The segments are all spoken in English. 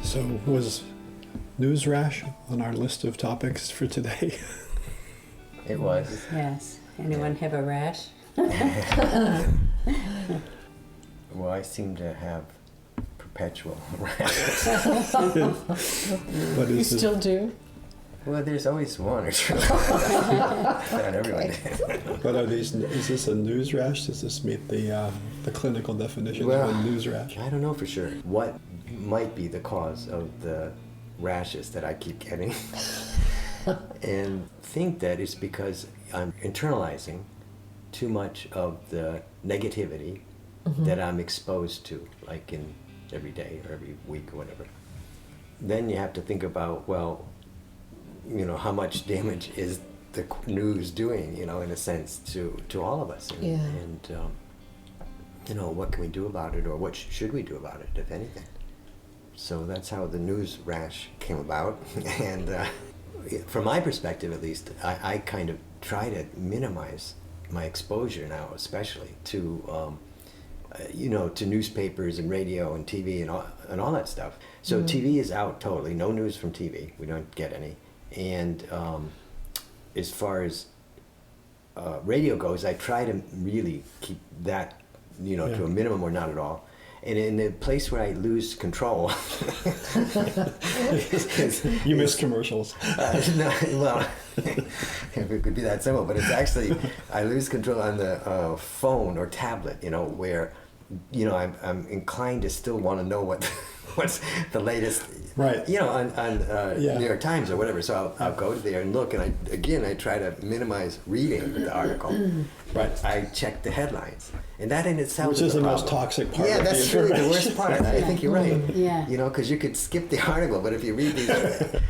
So was news rash on our list of topics for today? It was. Yes. Anyone have a rash? Well, I seem to have perpetual rash. What You is it? still do? Well, there's always one or two. Not everyone. What are these? Is this a news rash? Does this meet the clinical definition Well, of a news rash? I don't know for sure what might be the cause of the rashes that I keep getting. And think that it's because I'm internalizing too much of the negativity that I'm exposed to, like in every day or every week or whatever. Then you have to think about, well, you know, how much damage is the news doing, you know, in a sense, to all of us. And, Yeah. and you know, what can we do about it, or what should we do about it, if anything? So that's how the news rash came about. And from my perspective, at least, I kind of try to minimize my exposure now, especially to, you know, to newspapers and radio and TV and all that stuff. So TV is out totally. No news from TV. We don't get any. And as far as radio goes, I try to really keep that, you know, to a minimum or not at all. And in the place where I lose control, You miss commercials. no, well, it could be that simple, but it's actually, I lose control on the phone or tablet, you know, where, you know, I'm inclined to still want to know what's the latest, Right. you know, on New York Times or whatever. So I'll go there and look, and I try to minimize reading the article, but I check the headlines, and that in itself Which is the most problem. toxic part Yeah, of the that's really the information. worst part. I think you're right. Yeah. You know, because you could skip the article, but if you read the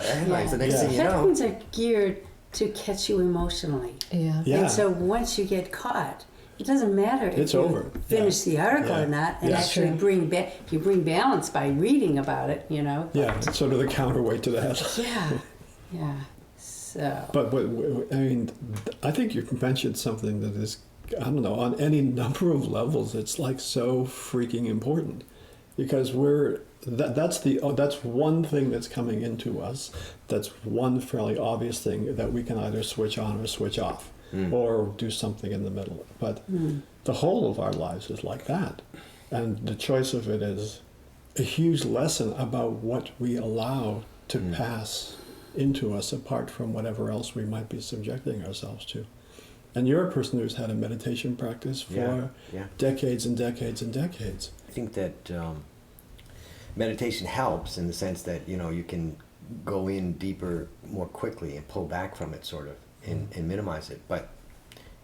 headlines, the next thing you know, Headlines are geared to catch you emotionally. Yeah. Yeah. And so once you get caught, it doesn't matter if It's you over. finish the article Yeah. or not, and Yeah. actually you bring balance by reading about it, you know. Yeah, it's sort of the counterweight to the headline. Yeah. Yeah. So. But I mean, I think you mentioned something that is, I don't know, on any number of levels, it's like so freaking important, because that's one thing that's coming into us. That's one fairly obvious thing that we can either switch on or switch off, or do something in the middle. But the whole of our lives is like that, and the choice of it is a huge lesson about what we allow to pass into us, apart from whatever else we might be subjecting ourselves to. And you're a person who's had a meditation practice for decades and decades and decades. I think that meditation helps in the sense that, you know, you can go in deeper more quickly and pull back from it, sort of, and minimize it. But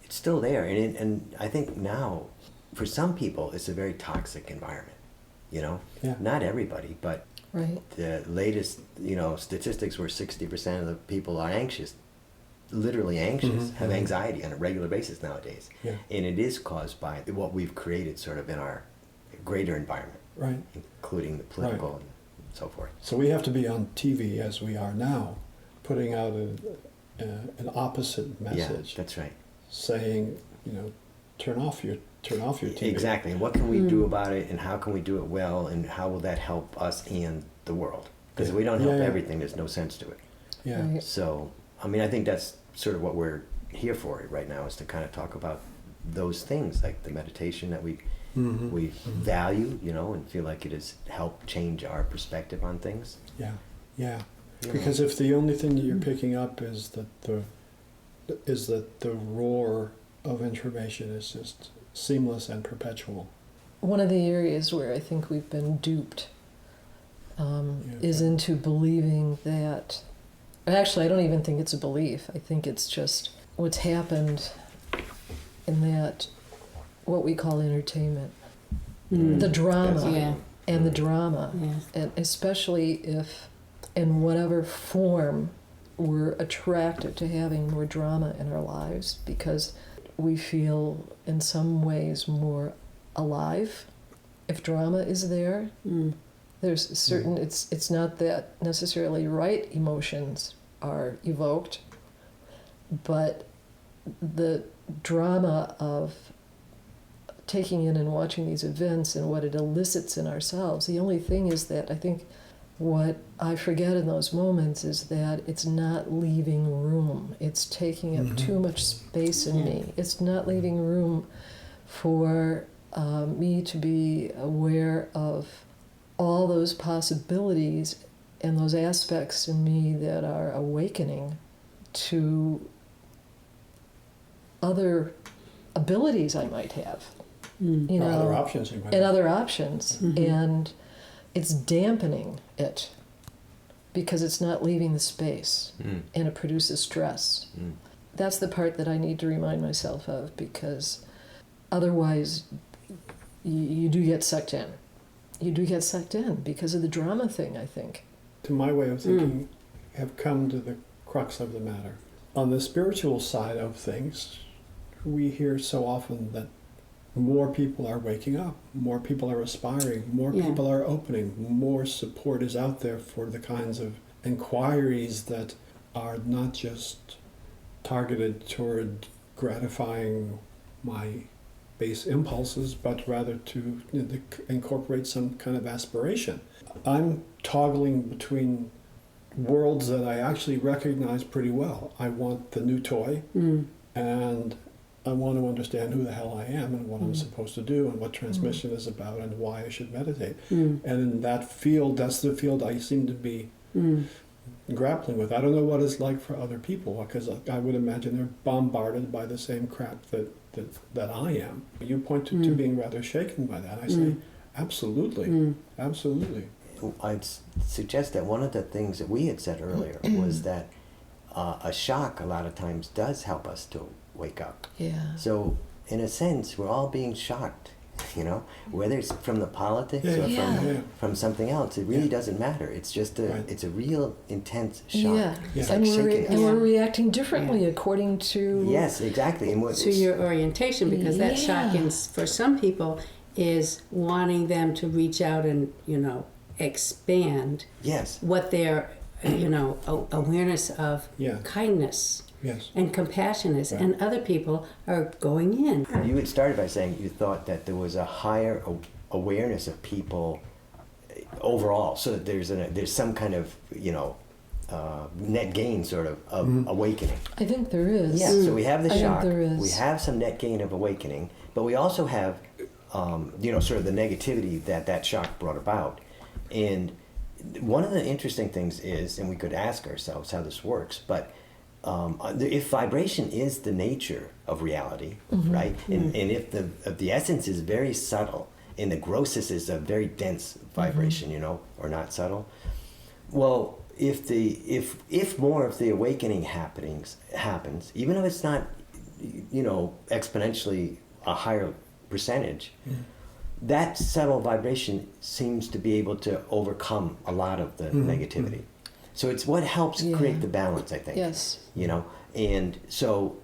it's still there. And I think now, for some people, it's a very toxic environment, you know? Yeah. Not everybody, but Right. the latest, you know, statistics were 60% of the people are anxious, literally anxious, have anxiety on a regular basis nowadays. Yeah. And it is caused by what we've created sort of in our greater environment, Right. including the political and so forth. So we have to be on TV as we are now, putting out an opposite message, Yeah, that's right. saying, you know, turn off your TV. Exactly. And what can we do about it, and how can we do it well, and how will that help us and the world? Because if we don't help everything, there's no sense to it. Yeah. Right. So, I mean, I think that's sort of what we're here for right now, is to kind of talk about those things, like the meditation that we value, you know, and feel like it has helped change our perspective on things. Yeah. Yeah. You know. Because if the only thing that you're picking up is that the roar of information is just seamless and perpetual. One of the areas where I think we've been duped is into believing that. Actually, I don't even think it's a belief. I think it's just what's happened in that what we call entertainment, the drama, Yeah. and the drama, Yeah. and especially if, in whatever form, we're attracted to having more drama in our lives because we feel in some ways more alive if drama is there. There's certain, it's not that necessarily right emotions are evoked, but the drama of taking in and watching these events and what it elicits in ourselves. The only thing is that I think what I forget in those moments is that it's not leaving room. It's taking up too much space in me. It's not leaving room for me to be aware of all those possibilities and those aspects in me that are awakening to other abilities I might have, you Or know, other options you might and have. other options, and it's dampening it because it's not leaving the space, and it produces stress. That's the part that I need to remind myself of, because otherwise you do get sucked in. You do get sucked in because of the drama thing, I think. To my way of thinking, have come to the crux of the matter. On the spiritual side of things, we hear so often that more people are waking up, more people are aspiring, more people are opening, more support is out there for the kinds of inquiries that are not just targeted toward gratifying my base impulses, but rather to incorporate some kind of aspiration. I'm toggling between worlds that I actually recognize pretty well. I want the new toy, and I want to understand who the hell I am and what I'm supposed to do and what transmission is about and why I should meditate. And in that field, that's the field I seem to be grappling with. I don't know what it's like for other people, because I would imagine they're bombarded by the same crap that I am. You point to being rather shaken by that. I say, absolutely, absolutely. I'd suggest that one of the things that we had said earlier was that a shock a lot of times does help us to wake up. Yeah. So in a sense, we're all being shocked, you know, whether it's from the politics or from something else. It really doesn't matter. It's just it's a real intense shock. Yeah, It's and, like shaking us. and we're reacting differently according to... Yes, exactly. And To your orientation, because that shock for some people is wanting them to reach out and, you know, expand what their, you know, awareness of kindness and compassion is. And other people are going in. You had started by saying you thought that there was a higher awareness of people overall, so that there's some kind of, you know, net gain sort of awakening. I think there is. Yeah, so we have the shock, there is. we have some net gain of awakening, but we also have, you know, sort of the negativity that shock brought about. And one of the interesting things is, and we could ask ourselves how this works, but if vibration is the nature of reality, right, and if the essence is very subtle, and the grossness is a very dense vibration, you know, or not subtle, well, if more of the awakening happens, even if it's not, you know, exponentially a higher percentage, that subtle vibration seems to be able to overcome a lot of the negativity. So it's what helps create the balance, I think. Yes. You know, and so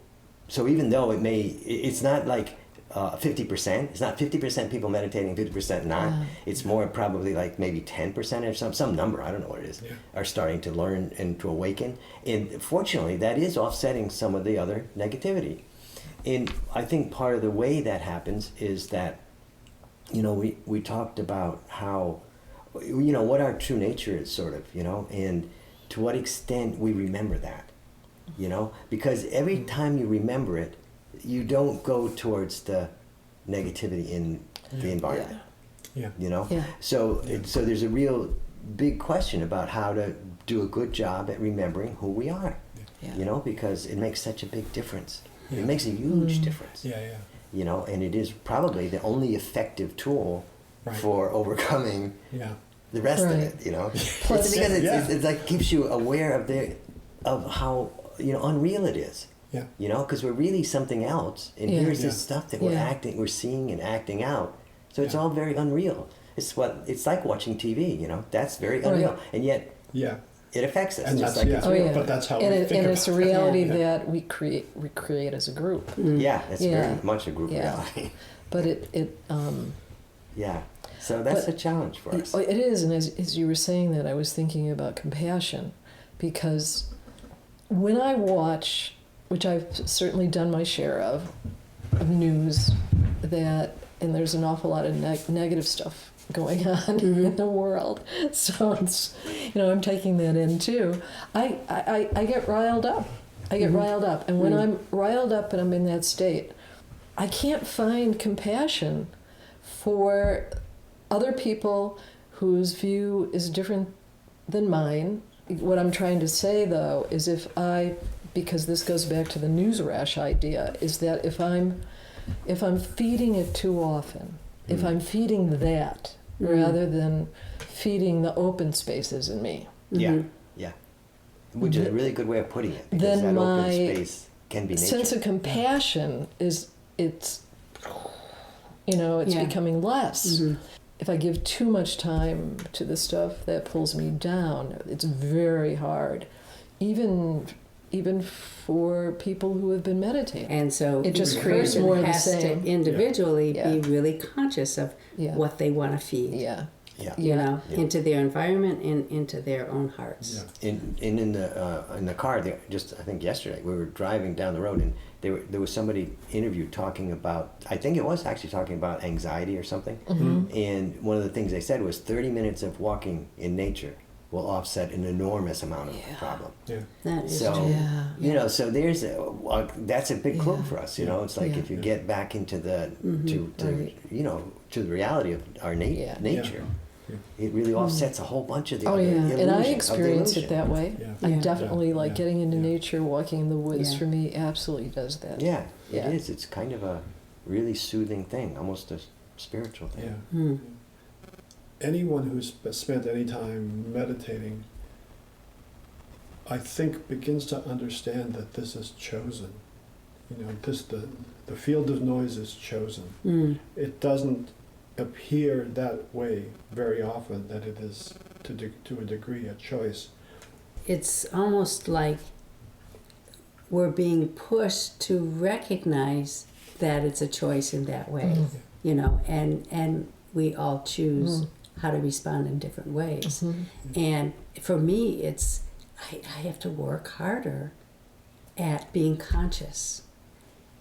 even though it's not like 50%, it's not 50% people meditating, 50% not. It's more probably like maybe 10% or some number, I don't know what it is, are starting to learn and to awaken. And fortunately, that is offsetting some of the other negativity. And I think part of the way that happens is that, you know, we talked about how, you know, what our true nature is, sort of, you know, and to what extent we remember that, you know, because every time you remember it, you don't go towards the negativity in the environment, you know? So there's a real big question about how to do a good job at remembering who we are, you know, because it makes such a big difference. It makes a huge difference. You know, and it is probably the only effective tool for overcoming the rest of it, you know. Plus, because it's like keeps you aware of how, you know, unreal it is. You know, because we're really something else, and here's this stuff that we're seeing and acting out. So it's all very unreal. It's like watching TV, you know. That's very unreal, and yet it affects us. And just that's, like it's real. but that's how we think and about it's a reality that we create as a group. Yeah, it's very much a group reality. But it so that's a challenge for us. It is, and as you were saying that, I was thinking about compassion, because when I watch, which I've certainly done my share of news, and there's an awful lot of negative stuff going on in the world. So it's, I'm taking that in too. I get riled up. I get riled up. And when I'm riled up and I'm in that state, I can't find compassion for other people whose view is different than mine. What I'm trying to say, though, is because this goes back to the news rash idea, is that if I'm feeding it too often, if I'm feeding that rather than feeding the open spaces in me. Yeah, yeah. Which is a really good way of putting it, because then that my open space can be nature. Sense of compassion it's becoming less. If I give too much time to the stuff that pulls me down, it's very hard, even for people who have been meditating. And so it just the creates person more of the has same. to individually be really conscious of what they want to feed. Yeah. Yeah. Into their environment and into their own hearts. Yeah. In the car, just I think yesterday, we were driving down the road, and there was somebody interviewed talking about, I think it was actually talking about anxiety or something. And one of the things they said was 30 minutes of walking in nature will offset an enormous amount of the problem. Yeah. That is So, true. so there's that's a big clue for us. It's like if you get back into the to the reality of our nature. It really offsets a whole bunch of the other illusion. And I experience it that way. Yeah. I definitely like getting into Yeah. nature, walking in the woods for me absolutely does that. Yeah, it is. It's kind of a really soothing thing, almost a spiritual thing. Yeah. Anyone who's spent any time meditating, I think, begins to understand that this is chosen. The field of noise is chosen. It doesn't appear that way very often, that it is to a degree a choice. It's almost like we're being pushed to recognize that it's a choice in that way, and we all choose how to respond in different ways. And for me, it's I have to work harder at being conscious,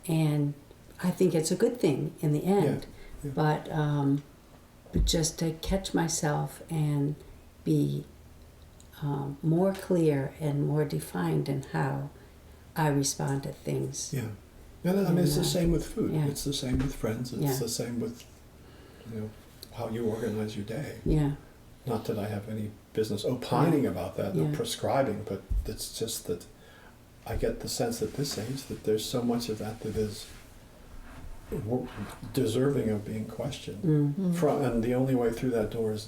and I think it's a good thing in the end. But just to catch myself and be more clear and more defined in how I respond to things. Yeah. And I mean, it's the same with food. Yeah. It's the same with friends. It's the same with, how you organize your day. Yeah. Not that I have any business opining about that, or prescribing, but it's just that I get the sense at this age that there's so much of that is deserving of being questioned. And the only way through that door is,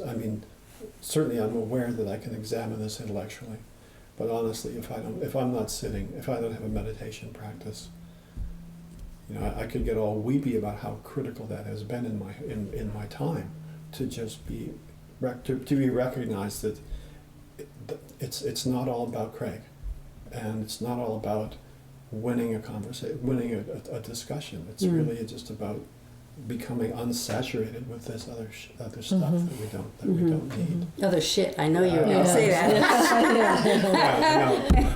certainly I'm aware that I can examine this intellectually, but honestly, if I'm not sitting, if I don't have a meditation practice, I could get all weepy about how critical that has been in my time, to just be to be recognized that it's not all about Craig, and it's not all about winning a conversation, winning a discussion. It's really just about becoming unsaturated with this other stuff that we don't need. Other shit. I know you're going to say that.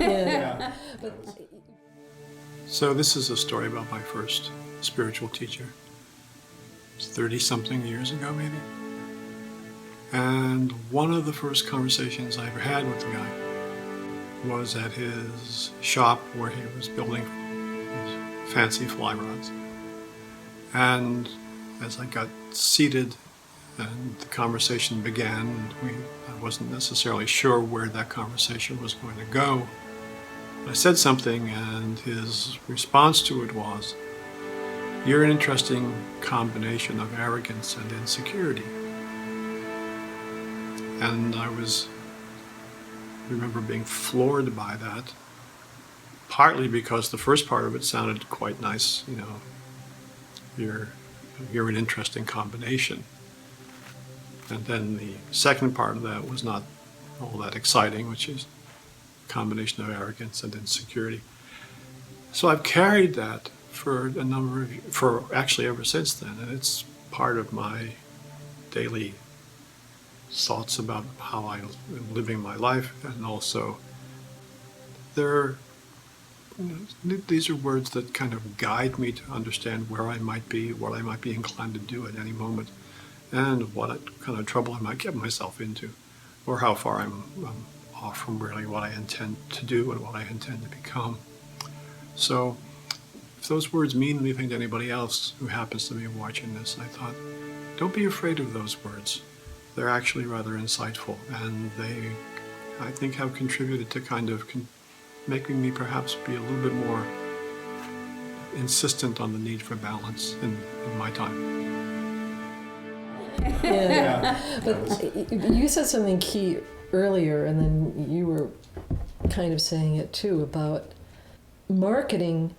Yeah. So this is a story about my first spiritual teacher. It's 30-something years ago, maybe. And one of the first conversations I ever had with the guy was at his shop where he was building these fancy fly rods. And as I got seated and the conversation began, I wasn't necessarily sure where that conversation was going to go. I said something, and his response to it was, "You're an interesting combination of arrogance and insecurity." And I remember being floored by that, partly because the first part of it sounded quite nice, you're an interesting combination. And then the second part of that was not all that exciting, which is a combination of arrogance and insecurity. So I've carried that for actually ever since then, and it's part of my daily thoughts about how I'm living my life, and also these are words that kind of guide me to understand where I might be, what I might be inclined to do at any moment. and what kind of trouble I might get myself into, or how far I'm off from really what I intend to do and what I intend to become. So if those words mean anything to anybody else who happens to be watching this, I thought, don't be afraid of those words. They're actually rather insightful, and they, I think, have contributed to kind of making me perhaps be a little bit more insistent on the need for balance in my time. Yeah. But you said something key earlier, and then you were kind of saying it too, about marketing.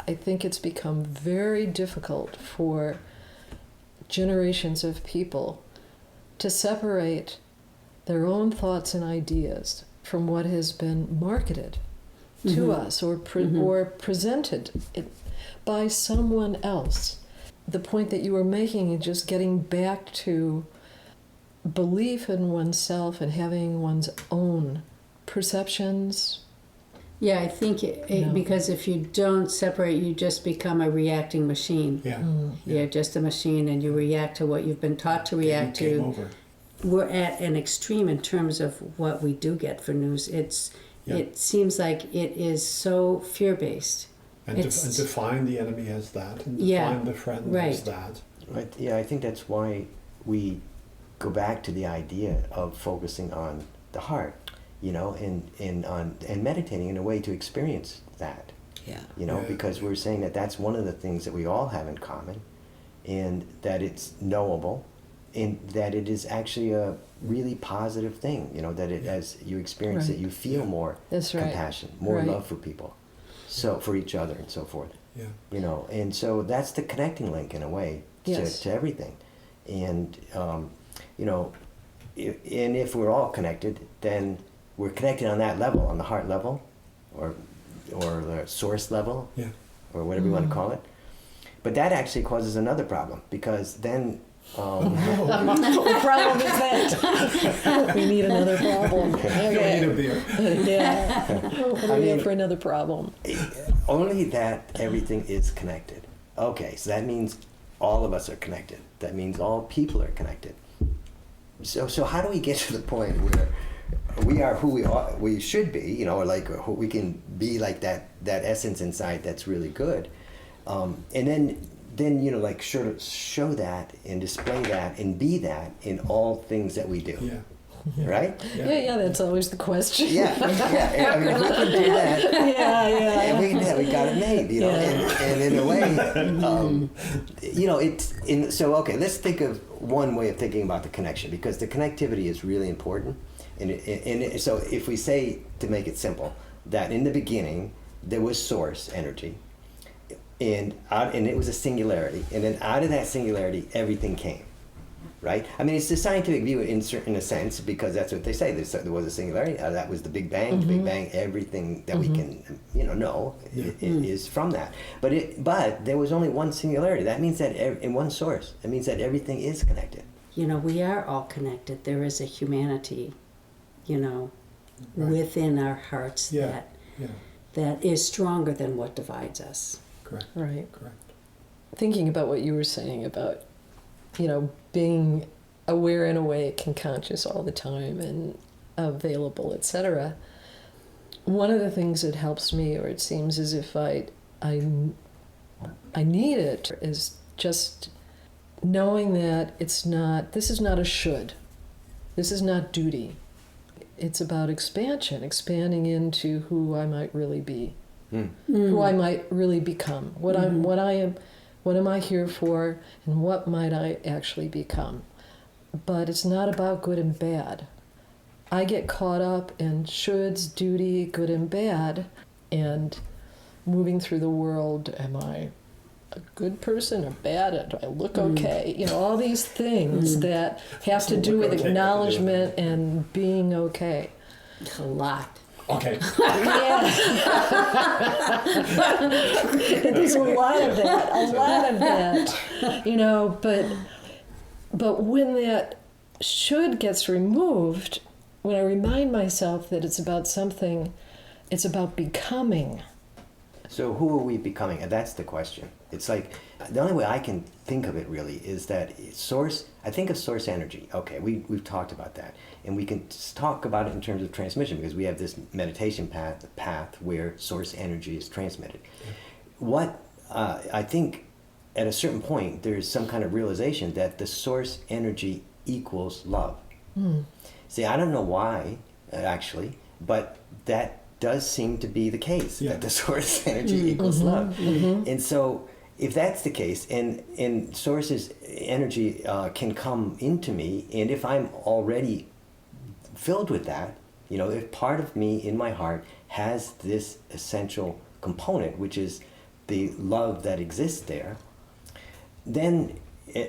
I think it's become very difficult for generations of people to separate their own thoughts and ideas from what has been marketed to us or presented by someone else. The point that you were making is just getting back to belief in oneself and having one's own perceptions. Yeah, I think because if you don't separate, you just become a reacting machine. Yeah. You're just a machine, and you react to what you've been taught to react to. Game over. We're at an extreme in terms of what we do get for news. It seems like it is so fear-based. And define the enemy as that, and define the friend as that. Right. Yeah, I think that's why we go back to the idea of focusing on the heart, and meditating in a way to experience that. Yeah. Because we're saying that that's one of the things that we all have in common, and that it's knowable, and that it is actually a really positive thing. That it, as you experience it, you feel more compassion, more love for people. So for each other and so forth. Yeah. And so that's the connecting link in a way to everything. And, and if we're all connected, then we're connected on that level, on the heart level, or the source level, or whatever you want to call it. But that actually causes another problem, because then... What problem is that? We need another problem. Okay. We need a beer. Yeah. What do we have for another problem? Only that everything is connected. Okay, so that means all of us are connected. That means all people are connected. So how do we get to the point where we are who we should be, or like we can be like that essence inside that's really good, and then like show that and display that and be that in all things that we do. Yeah. Right? Yeah, that's always the question. Yeah. I mean, if we can do that, and we can do that, we got it made, and in a way, okay, let's think of one way of thinking about the connection, because the connectivity is really important. And so if we say, to make it simple, that in the beginning there was source energy, and it was a singularity, and then out of that singularity everything came, right? I mean, it's the scientific view in a sense, because that's what they say. There was a singularity. That was the Big Bang. The Big Bang. Everything that we can know is from that. But there was only one singularity. That means that in one source. It means that everything is connected. We are all connected. There is a humanity, within our hearts that is stronger than what divides us. Correct. Right. Correct. Thinking about what you were saying about, being aware and awake and conscious all the time and available, etc. One of the things that helps me, or it seems as if I need it, is just knowing that this is not a should. This is not duty. It's about expanding into who I might really be, who I might really become, what am I here for, and what might I actually become. But it's not about good and bad. I get caught up in shoulds, duty, good and bad, and moving through the world, am I a good person or bad? Do I look okay? All these things that have to do with acknowledgement and being okay. A lot. Okay. There's a lot of that, but when that should gets removed, when I remind myself that it's about something, it's about becoming So who are we becoming? And that's the question. It's like, the only way I can think of it really is that source, I think of source energy. Okay, we've talked about that. And we can talk about it in terms of transmission because we have this meditation path where source energy is transmitted. What I think at a certain point, there's some kind of realization that the source energy equals love. See, I don't know why, actually, but that does seem to be the case, that the source energy equals love. And so if that's the case, and source's energy can come into me, and if I'm already filled with that, you know, if part of me in my heart has this essential component, which is the love that exists there, then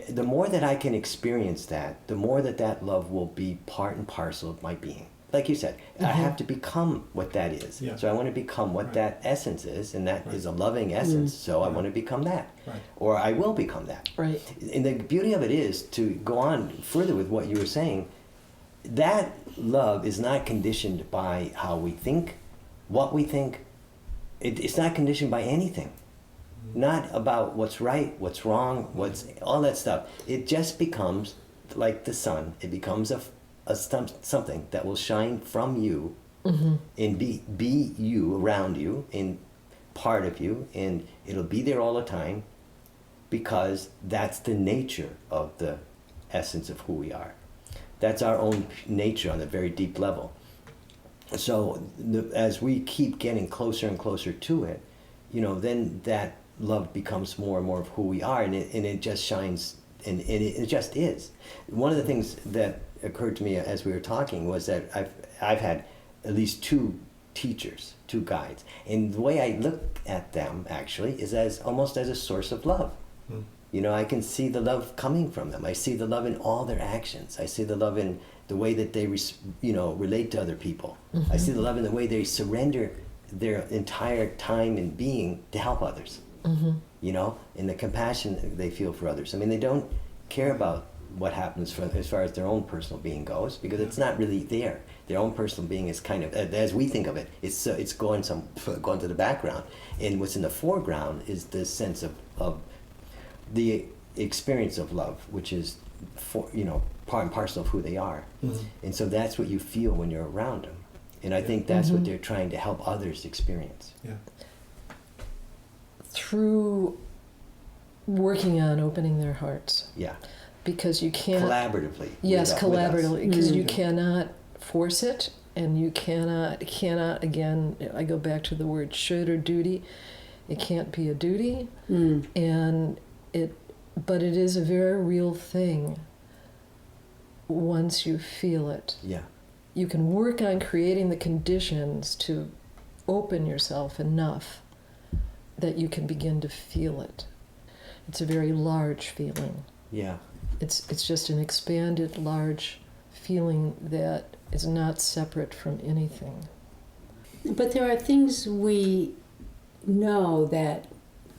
the more that I can experience that, the more that that love will be part and parcel of my being. Like you said, I have to become what that is. Yeah. So I want to become what that essence is, and that is a loving essence, so I want to become that. Right. Or I will become that. Right. And the beauty of it is, to go on further with what you were saying, that love is not conditioned by how we think, what we think. It's not conditioned by anything. Not about what's right, what's wrong, what's all that stuff. It just becomes like the sun. It becomes something that will shine from you and be you, around you, and part of you, and it'll be there all the time because that's the nature of the essence of who we are. That's our own nature on a very deep level. So as we keep getting closer and closer to it, you know, then that love becomes more and more of who we are, and it just shines, and it just is. One of the things that occurred to me as we were talking was that I've had at least 2 teachers, 2 guides, and the way I look at them actually is as almost as a source of love. You know, I can see the love coming from them. I see the love in all their actions. I see the love in the way that they relate to other people. I see the love in the way they surrender their entire time and being to help others. You know, and the compassion they feel for others. I mean, they don't care about what happens as far as their own personal being goes, because it's not really there. Their own personal being is kind of, as we think of it, it's going to the background, and what's in the foreground is this sense of the experience of love, which is part and parcel of who they are. And so that's what you feel when you're around them, and I think that's what they're trying to help others experience. Through working on opening their hearts. Yeah. Because you can't... Collaboratively. Yes, collaboratively. Because you Mm-hmm. cannot force it, and you cannot, again, I go back to the word should or duty. It can't be a duty, but it is a very real thing once you feel it. Yeah. You can work on creating the conditions to open yourself enough that you can begin to feel it. It's a very large feeling. Yeah. It's just an expanded, large feeling that is not separate from anything. But there are things we know that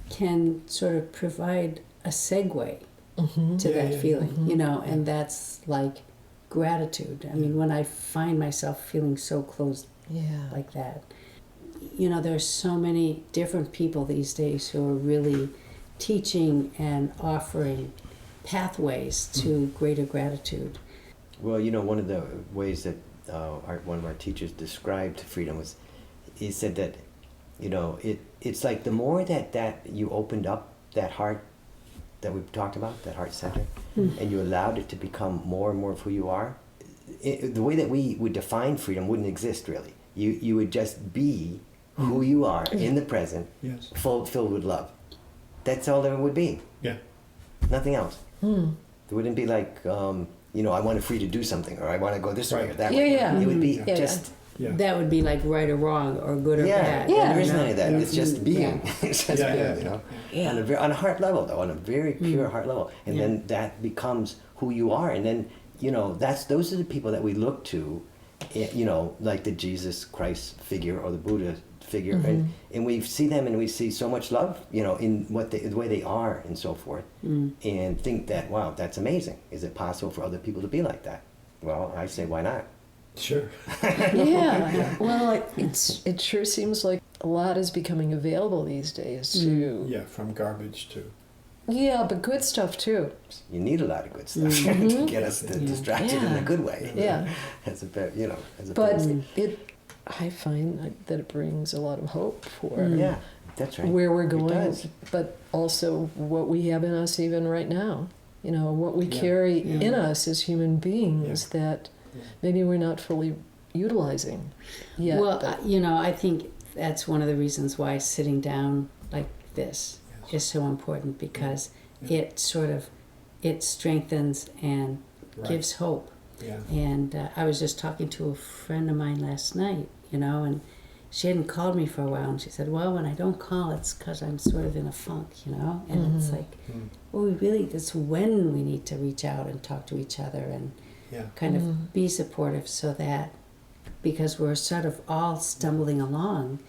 can sort of provide a segue to that feeling, you know, and that's like gratitude. I mean, when I find myself feeling so close like that, you know, there's so many different people these days who are really teaching and offering pathways to greater gratitude. Well, you know, one of the ways that one of our teachers described freedom was, he said that, you know, it's like the more that you opened up that heart that we've talked about, that heart center, and you allowed it to become more and more of who you are, the way that we would define freedom wouldn't exist really. You would just be who you are in the present, filled with love. That's all there would be. Yeah. Nothing else. There wouldn't be like, you know, I want to free to do something, or I want to go this way or that way. It would be just... Yeah. That would be like right or wrong or good or bad. Yeah, there isn't any of that. It's just being. It's just being, you know. Yeah. On a heart level, though, on a very pure heart level. And then that becomes who you are. And then, you know, those are the people that we look to, you know, like the Jesus Christ figure or the Buddha figure. And we see them and we see so much love, you know, in the way they are and so forth. And think that, wow, that's amazing. Is it possible for other people to be like that? Well, I say, why not? Sure. Yeah. Well, it sure seems like a lot is becoming available these days too. Yeah, from garbage to. Yeah, but good stuff too. You need a lot of good stuff to get us distracted in a good way. Yeah. As a as But opposed I find that it brings a lot of hope for yeah, that's right. where we're It going, does. but also what we have in us even right now. You know, what we Yeah. carry Yeah. in us as human beings that Yeah. maybe we're not fully utilizing yet. Well, but- you know, I think that's one of the reasons why sitting down like this is so important, because Yeah. it strengthens and Right. gives hope. Yeah. And I was just talking to a friend of mine last night, you know, and she hadn't called me for a while, and she said, well, when I don't call, it's because I'm sort of in a funk, you know? And it's like, well, it's when we need to reach out and talk to each other and Yeah. kind of be supportive, so that, because we're sort of all stumbling along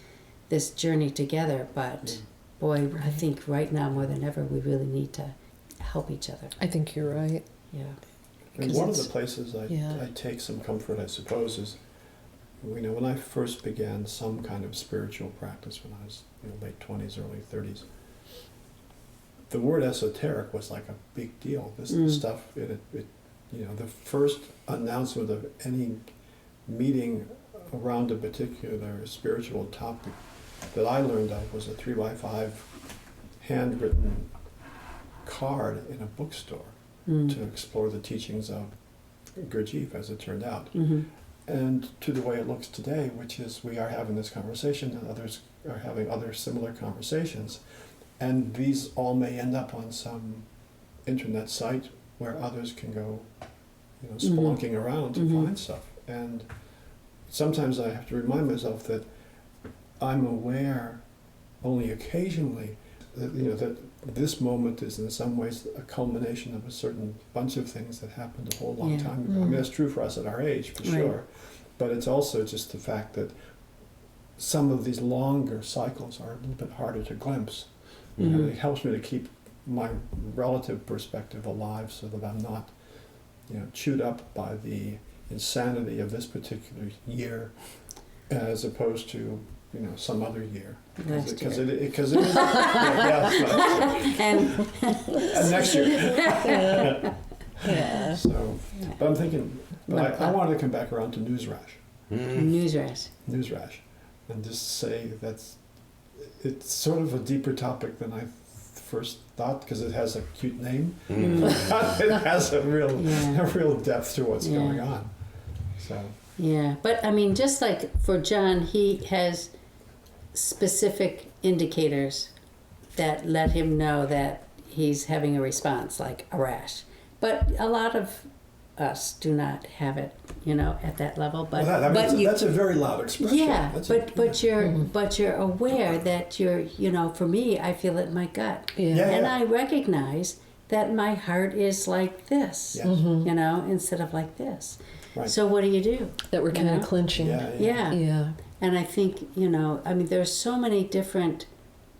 this journey together, but boy, I think right now more than ever, we really need to help each other. I think you're right. Yeah. And 'Cause one of it's- the places yeah. I take some comfort, I suppose, is, you know, when I first began some kind of spiritual practice when I was late 20s, early 30s, the word esoteric was like a big deal. This stuff, the first announcement of any meeting around a particular spiritual topic that I learned of was a 3x5 handwritten card in a bookstore to explore the teachings of Gurdjieff, as it turned out. Mm-hmm. And to the way it looks today, which is we are having this conversation and others are having other similar conversations. And these all may end up on some internet site where others can go, spelunking around to find stuff. And sometimes I have to remind myself that I'm aware only occasionally that, that this moment is in some ways a culmination of a certain bunch of things that happened a whole long time ago. I mean, that's true for us at our age, for sure. But it's also just the fact that some of these longer cycles are a little bit harder to glimpse. And it helps me to keep my relative perspective alive so that I'm not, chewed up by the insanity of this particular year as opposed to, some other year. Because it is, and next year. Yeah. So, but I'm thinking, I wanted to come back around to news rash. News rash. News rash. And just say it's sort of a deeper topic than I first thought, because it has a cute name. It has a real depth to what's going on. So. Yeah, but I mean, just like for John, he has specific indicators that let him know that he's having a response, like a rash. But a lot of us do not have it, at that level. But that's a very loud expression. Yeah, but you're aware that you're, for me, I feel it in my gut, and I recognize that my heart is like this, instead of like this. Right. So what do you do? That we're kind of clinching. Yeah. And I think, there's so many different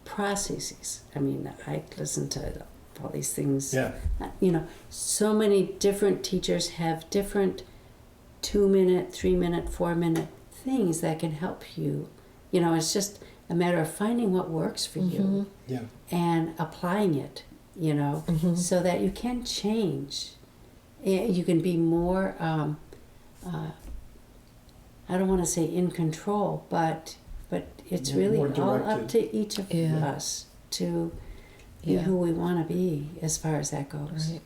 processes. I mean, I listen to all these things. Yeah. So many different teachers have different 2-minute, 3-minute, 4-minute things that can help you. It's just a matter of finding what works for you and applying it, so that you can change. You can be more, I don't want to say in control, but it's really all up to each of us to be who we want to be as far as that goes. Right.